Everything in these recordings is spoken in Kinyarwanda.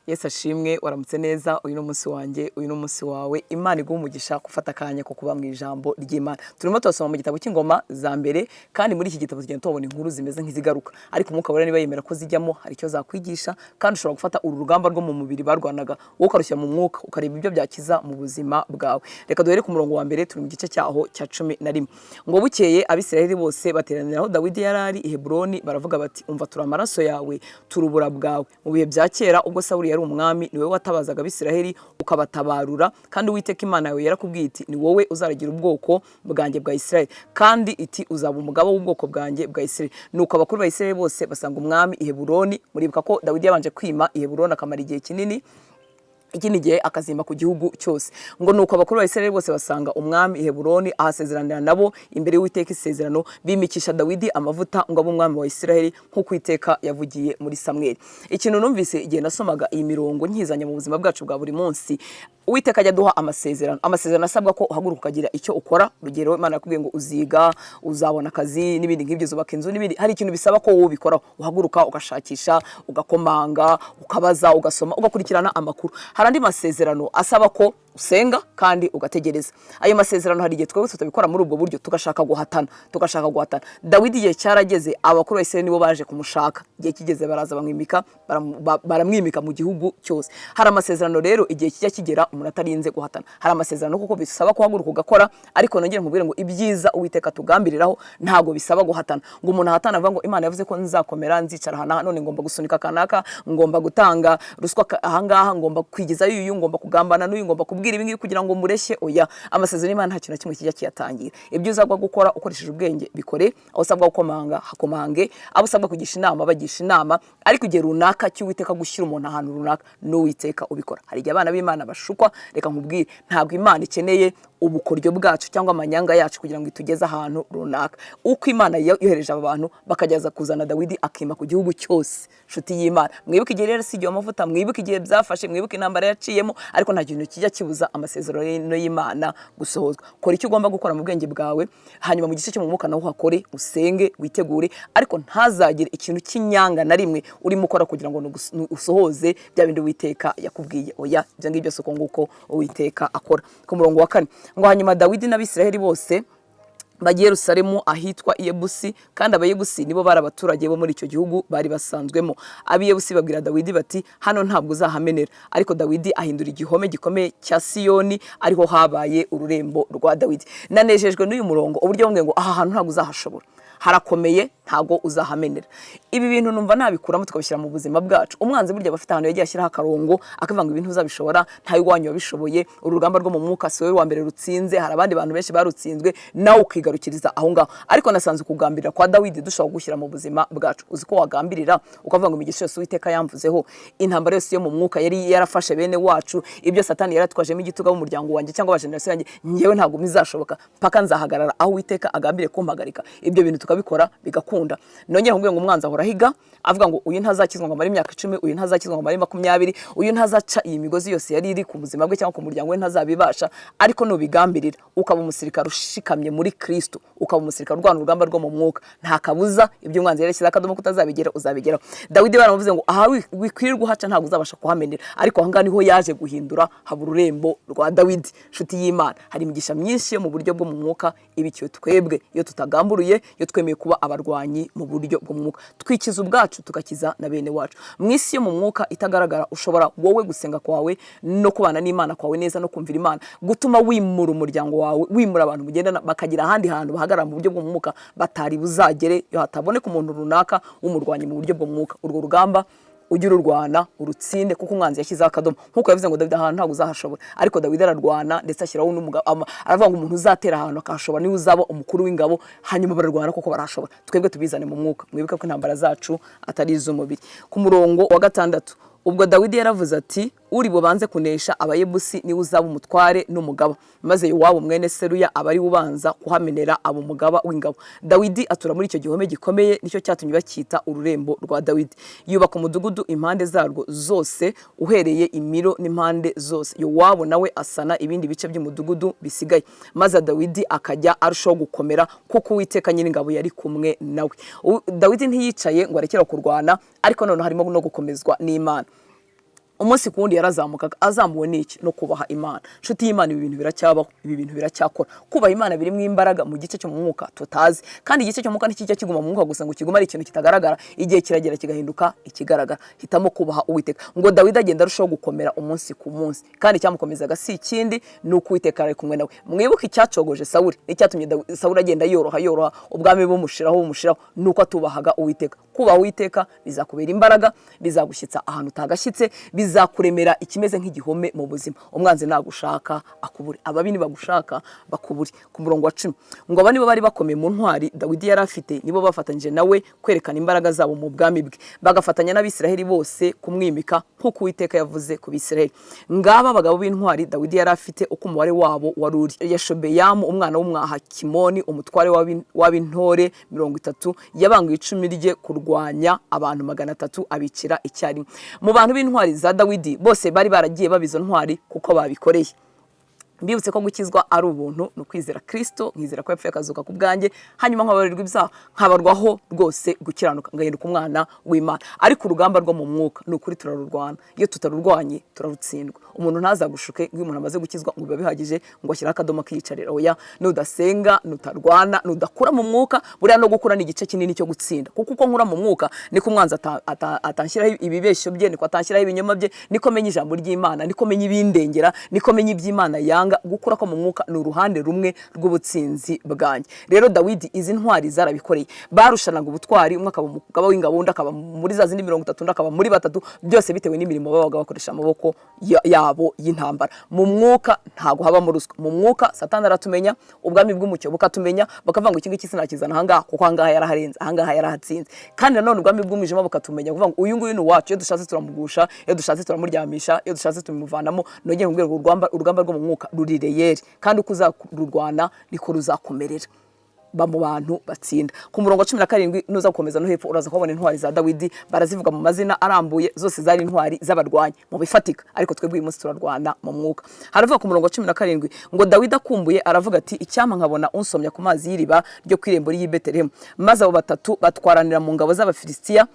Yesu ashimwe, waramutse neza. Uyu no munsi wanjye, uyu no munsi wawe. Imana iguha umugisha gufata akanya ko kuba mu ijambo ry'Imana. Turimo turasoma mu gitabo cy'Ingoma za mbere, kandi muri iki gitabo tugenda tubona inkuru zimeze nk'izigaruka, ariko umwuka wera niba yemera ko zijyamo hari icyo zakwigisha, kandi ushobora gufata uru rugamba rwo mu mubiri barwanaga wowe ukarushyira mu mwuka ukareba ibyo byakiza mu buzima bwawe. Reka duhere ku murongo wa mbere, turi mu gice cyaho cya 11. Ngo bukeye Abisirayeli bose bateranira aho Dawidi yarari i Heburoni, baravuga bati, umva turi amaraso yawe, turubura bwawe. Mu bihe bya kera ubwo Sawuli yari umwami, niwe watabazaga Abisirayeli ukabatabarura, kandi Uwiteka Imana yawe yarakubwiye iti, ni wowe uzaragira ubwoko bwanjye bwa Isirayeli, kandi iti uzaba umugaba w'ubwoko bwanjye bwa Isirayeli. Nuko abakuru ba Isirayeli bose basanga umwami i Heburoni. Muribuka ko Dawidi yabanje kwima i Heburoni akamara igihe kinini, ikindi gihe akazimba ku gihugu cyose. Ngo nuko abakuru ba Isirayeli bose basanga umwami i Heburoni, ahasezeranira nabo imbere y'Uwiteka isezerano, bimikisha Dawidi amavuta ngo abe umwami wa Isirayeli, nk'uko Uwiteka yavugiye muri Samweli. Ikintu numvise igihe nasomaga iyi mirongo nkizanya mu buzima bwacu bwa buri munsi, Uwiteka ajya duha amasezerano asabwa ko uhaguruka ukagira icyo ukora. Urugero, Imana yakubwiye ngo uziga, uzabona akazi n'ibindi nk'ibyo, zubaka inzu n'ibindi. Hari ikintu bisaba ko wowe ubikora, uhaguruka ugashakisha, ugakomanga, ukabaza, ugasoma, ugakurikirana amakuru. Hari andi masezerano asaba ko usenga kandi ugategereza. Ayo masezerano hari igihe twebwe tutabikora muri ubwo buryo, tugashaka guhatana. Dawidi igihe cyarageze, abakuru ba Isirayeli nibo baje kumushaka. Igihe kigeze baraza bamwimika, baramwimika mu gihugu cyose. Hari amasezerano rero igihe kijya kigera umuntu atarinze guhatana. Hari amasezerano kuko bisaba kuhaguruka ugakora, ariko nongere nkubwire ngo ibyiza Uwiteka tugambiriraho ntago bisaba guhatana. Ngo umuntu ahatana avuga ngo Imana yavuze ko nzakomera, nzicara hana, none ngomba gusunika kanaka, ngomba gutanga ruswa ahangaha, ngomba kwigiza yuyu, ngomba kugambana n'uyu, ngomba kubwira ibingi kugira ngo mureshye. Oya, amasezerano y'Imana nta kintu na kimwe kijya kiyatangira. Ibyo uzagwa gukora ukoresheje ubwenge bikore, aho usabwa gukomanga hakomange, abo usabwa kugisha inama bagisha inama, ariko igihe runaka cy'Uwiteka gushyira umuntu ahantu runaka n'Uwiteka ubikora. Hari igihe abana b'Imana bashukwa. Reka nkubwire, ntabwo Imana ikeneye ubukoryo bwacu cyangwa amanyanga yacu kugira ngo itugeze ahantu runaka. Uko Imana yohereje aba bantu bakajyaza kuzana Dawidi akima ku gihugu cyose, nshuti y'Imana. Mwibuke igihe rero sigiye amavuta, mwibuke igihe byafashe, mwibuke intambara yaciyemo, ariko nta kintu kijya kibuza amasezerano y'Imana gusohozwa. Kora icyo ugomba gukora mu bwenge bwawe, hanyuma mu gice cyo mu mwuka naho hakore, usenge, witegure, ariko ntazagire ikintu cy'inyanga na rimwe urimo ukora kugira ngo usohoze bya bindi Uwiteka yakubwiye. Oya, ibyo ngibyo soko nguko Uwiteka akora. Ku murongo wa 4 ngo hanyuma Dawidi n'Abisirayeli bose bagiye Yerusalemu ahitwa Yebusi, kandi abayebusi nibo bari abaturage bo muri icyo gihugu bari basanzwemo. Abiyebusi babwira Dawidi bati, hano ntabwo uzahamenera. Ariko Dawidi ahindura igihome gikomeye cya Siyoni, ariho habaye ururembo rwa Dawidi. Nanejejwe n'uyu murongo uburyo bamwe ngo aha hantu ntabwo uzahashobora, harakomeye, ntago uzahamenera. Ibi bintu numva nabikuramo tukabishyira mu buzima bwacu. Umwanzi burya bafite ahantu yagiye ashyiraho akarongo akavuga ngo ibintu uzabishobora, ntayo igwanyu wabishoboye. Uru rugamba rwo mu mwuka si wowe wa mbere rutsinze, hari abandi bantu benshi barutsinzwe, nawe ukigarukiriza aho ngaho. Ariko nasanze kugambirira kwa Dawidi dushobora gushyira mu buzima bwacu. Uzi ko wagambirira ukavuga ngo imigisha yose Uwiteka yamvuzeho, intambara yose yo mu mwuka yari yarafashe bene wacu, ibyo Satani yaratwajemo igituga mu muryango wanjye cyangwa abajenerasi yanjye, nyewe ntago bizashoboka, paka nzahagarara aho Uwiteka agambire kumpagarika. Ibyo bintu tukabikora bigakunda. Nongeye nkubwiye ngo umwanzi ahora higa avuga ngo uyu ntazakizwa ngo mari imyaka 10, uyu ntazakizwa ngo mari 20, uyu ntazaca iyi migozi yose yari iri ku buzima bwe cyangwa ku muryango we ntazabibasha. Ariko nubigambirira ukaba umusirikare ushikamye muri Kristo, ukaba umusirikare urwana urugamba rwo mu mwuka, nta kabuza ibyo umwanzi yarashyize akadomo kutazabigera uzabigeraho. Dawidi baramuvuze ngo aha wikwirirwa uhaca ntabwo uzabasha kuhamenera, ariko aha ngaha niho yaje guhindura haba ururembo rwa Dawidi. Nshuti y'Imana, hari imigisha myinshi yo mu buryo bwo mu mwuka ibicyo twebwe iyo tutagamburuye, iyo twemeye kuba abarwanyi mu buryo bwo mu mwuka, twikiza ubwacu tugakiza na bene wacu. Mu isi yo mu mwuka itagaragara, ushobora wowe gusenga kwawe no kubana n'Imana kwawe neza no kumvira Imana gutuma wimura umuryango wawe, wimura abantu mugendana bakagira ahandi hantu bahagarara mu buryo bwo mu mwuka batari buzagere, yo hataboneka umuntu runaka w'umurwanyi mu buryo bwo mu mwuka. Urwo rugamba ujye ururwana urutsinde, kuko umwanzi yashyizeho akadomo. Nkuko yavuze ngo Dawidi ahantu ntabwo uzahashobora, ariko Dawidi ararwana ndetse ashyiraho n'umugabo, aravuga ngo umuntu uzatera ahantu akahashobora niwe uzaba umukuru w'ingabo. Hanyuma bararwana kuko barashobora. Twebwe tubizane mu mwuka. Mwibuke ko intambara zacu atari iz'umubiri. Ku murongo wa 6 ubwo Dawidi yaravuze ati, uri bubanze kunesha abayebusi niwe uzaba umutware n'umugaba, maze Yowabu mwene Seruya abari ubanza kuhamenera abo mugaba w'ingabo. Dawidi atura muri icyo gihome gikomeye, nicyo cyatumye bacyita ururembo rwa Dawidi. Yubaka umudugudu impande zarwo zose, uhereye imiro n'impande zose. Yowabu nawe asana ibindi bice by'umudugudu bisigaye, maze Dawidi akajya arushaho gukomera kuko Uwiteka nyir'ingabo yari kumwe nawe. Dawidi ntiyicaye ngo arekera kurwana, ariko none harimo no gukomezwa n'Imana. umunsi kundi yarazamukaga, azambuwe n'iki? No kubaha Imana. Nshuti y'Imana, ibi bintu biracyabaho, ibi bintu biracyakora. Kubaha Imana birimo imbaraga mu gice cyo mu mwuka tutazi, kandi igice cyo mu mwuka ntikijya kiguma mu mwuka gusa ngo kiguma ari ikintu kitagaragara, igihe kiragera kigahinduka ikigaragara. Hitamo kubaha Uwiteka. Ngo Dawidi agenda arushaho gukomera umunsi ku munsi, kandi cyamukomezaga si ikindi ni uko Uwiteka ari kumwe nawe. Mwibuke icyacogoje Sawuli, n'icyatumye Sawuli agenda yoroha ubwami bumushiraho nuko atubahaga Uwiteka. Kubaha Uwiteka bizakubera imbaraga, bizagushyitsa ahantu utagashyitse, bizakuremera ikimeze nk'igihome mu buzima. Umwanzi nagushaka akubure, ababi nibagushaka bakubure. Ku murongo wa 10 ngo aba nibo bari bakomeye mu ntwari Dawidi yari afite, nibo bafatanyije nawe kwerekana imbaraga zabo mu bwami bwe, bagafatanya n'Abisiraheli bose kumwimika nk'uko Uwiteka yavuze ku Bisiraheli. Ngaba abagabo b'intwari Dawidi yari afite, uko umubare wabo wari uri: Yashobeyamu umwana w'Umwahakimoni, umutware w'ab'intore 30, yabanguye 10 rye kurwanya abantu 300, abicira icyarimwe. Mu bantu b'intwari za Dawidi bose bari baragiye babizo ntwari kuko babikoreye. Mbibutse ko gukizwa ari ubuntu, no kwizera Kristo, nkizera ko yapfuye akazuka ku bwanjye, hanyuma nkabarirwa ibyaha, nkabarwaho rwose gukiranuka, ngahinduka umwana w'Imana. Ariko urugamba rwo mu mwuka ni ukuri turarurwana, iyo tutarurwanye turarutsindwa. Umuntu ntazagushuke ngo umuntu amaze gukizwa ngo biba bihagije ngo ashyira akadomo kiyicarira. Oya, nudasenga, nutarwana, nudakura mu mwuka, buriya no gukura ni igice kinini cyo gutsinda. Kuko uko nkura mu mwuka niko umwanzi atanshyiraho ibibeshyo bye, niko atanshyiraho ibinyoma bye, niko menya ijambo ry'Imana, niko menya ibindengera, niko menya iby'Imana yanga. Gukura ko mu mwuka ni uruhande rumwe rw'ubutsinzi bwanjye. Rero Dawidi izi ntwari zarabikoreye, barushanaga ubutwari, umwe akaba umugaba w'ingabo, undi akaba muri za zindi 30, undi akaba muri 3, byose bitewe n'imirimo babaga bakoresha amaboko yabo y'intambara. Mu mwuka ntago haba mu ruswa. Mu mwuka Satani aratumenya, ubwami bw'umucyo bukatumenya, bakavuga ngo iki ngiki sinakizana ahangaha kuko ahangaha yaraharenze, ahangaha yarahatsinze. Kandi nanone ubwami bw'umwijima bukatumenya, kuvuga ngo uyu nguyu ni uwacu, iyo dushatse turamugusha, iyo dushatse turamuryamisha, iyo dushatse tumuvanamo. Nongeye kubwira urugamba rwo mu mwuka rurireyeri, kandi uko uzarurwana niko ruzakomerera. Ba mu bantu batsinda. Ku murongo wa 17 nuza gukomeza no hepfo uraza kubona intwari za Dawidi, barazivuga mu mazina arambuye, zose zari intwari z'abarwanyi mu bifatika, ariko twebwe uyu munsi turarwana mu mwuka. Haravuga ku murongo wa 17 ngo Dawidi akumbuye aravuga ati, icyama nkabona unsomya ku mazi y'iriba ryo kwirembo ry'i Betelehemu. Maze abo batatu batwaranira mu ngabo z'Abafilisitiya.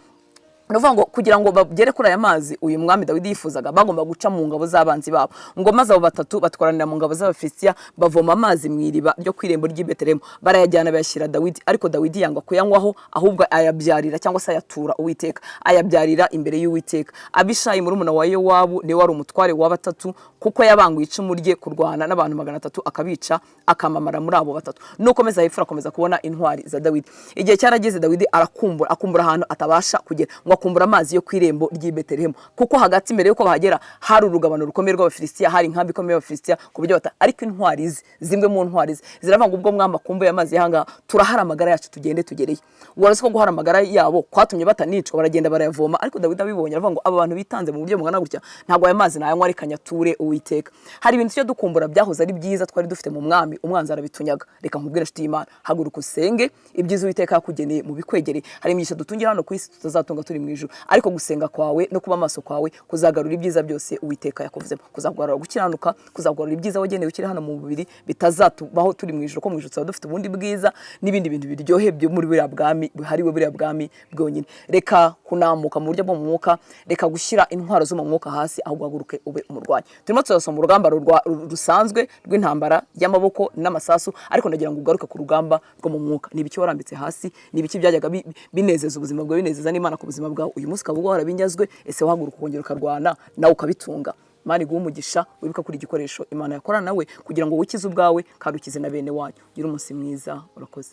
Nuvuga ngo kugira ngo bagere kuri aya mazi uyu mwami Dawidi yifuzaga, bagomba guca mu ngabo z'abanzi babo. Ngo maze abo batatu batwaranira mu ngabo z'Abafilisitiya, bavoma amazi mu iriba ryo kwirembo ry'i Betelehemu, barayajyana bayashyira Dawidi. Ariko Dawidi yanga kuyanywaho, ahubwo ayabyarira cyangwa se ayatura Uwiteka, ayabyarira imbere y'Uwiteka. Abishayi murumuna wa Yowabu ni wari umutware wa 3, kuko yabanguye 10 rye kurwana n'abantu 300, akabica akamamara muri abo 3. Nukomeza hepfo akomeza kubona intwari za Dawidi. Igihe cyarageze Dawidi arakumbura ahantu atabasha kugera, kumbura amazi yo kwirembo ry'i Betelehemu, kuko hagati mbere yuko bahagera hari urugabano rukomeye rw'Abafilisitiya, hari inkambi ikomeye y'Abafilisitiya, ku buryo ariko intwari zimwe mu ntwari ziravuga ubwo mwamba kumbuye amazi yahanga, turahara amagara yacu tugende tugereye. Warazi ko guhara amagara yabo kwatumye batanicwa, baragenda barayavoma. Ariko Dawidi abibonye aravuga ngo aba bantu bitanze mu buryo mugana gutya, ntabwo aya mazi nayanywa, reka nyature Uwiteka. Hari ibintu cyo dukumbura byahoze ari byiza twari dufite mu mwami, umwanzi arabitunyaga. Reka nkubwire nshuti y'Imana, haguruka usenge ibyiza Uwiteka yakugeneye mu bikwegereye. Hari imigisha dutungira hano ku isi tutazatunga turi mu ijuru, ariko gusenga kwawe no kuba amaso kwawe kuzagarura ibyiza byose Uwiteka yakuvuzemo, kuzagarura gukiranuka, kuzagarura ibyiza wagenewe ukiri hano mu mubiri, bitazatubaho turi mu ijuru, ko mu ijuru tuba dufite ubundi bwiza n'ibindi bintu biryohe byo muri buriya bwami, hariwe buriya bwami bwonyine. Reka kunamuka mu buryo bwo mu mwuka, reka gushyira intwaro zo mu mwuka hasi, ahubwo haguruke ube umurwanyi. Turimo turasoma urugamba rusanzwe rw'intambara y'amaboko n'amasasu, ariko ndagira ngo ugaruke ku rugamba rwo mu mwuka. Ni ibiki warambitse hasi, ni ibiki byajyaga binezeza ubuzima bwawe, binezeza n'Imana ku buzima bwawe. Uyu munsi kavuga warabinyazwe, ese wahaguruka ukongera ukarwana nawe ukabitunga. Imana iguha umugisha, wibuka kuri igikoresho Imana yakorana nawe kugira ngo wikize ubwawe kandi ukize na bene wanyu. Gira umunsi mwiza, urakoze.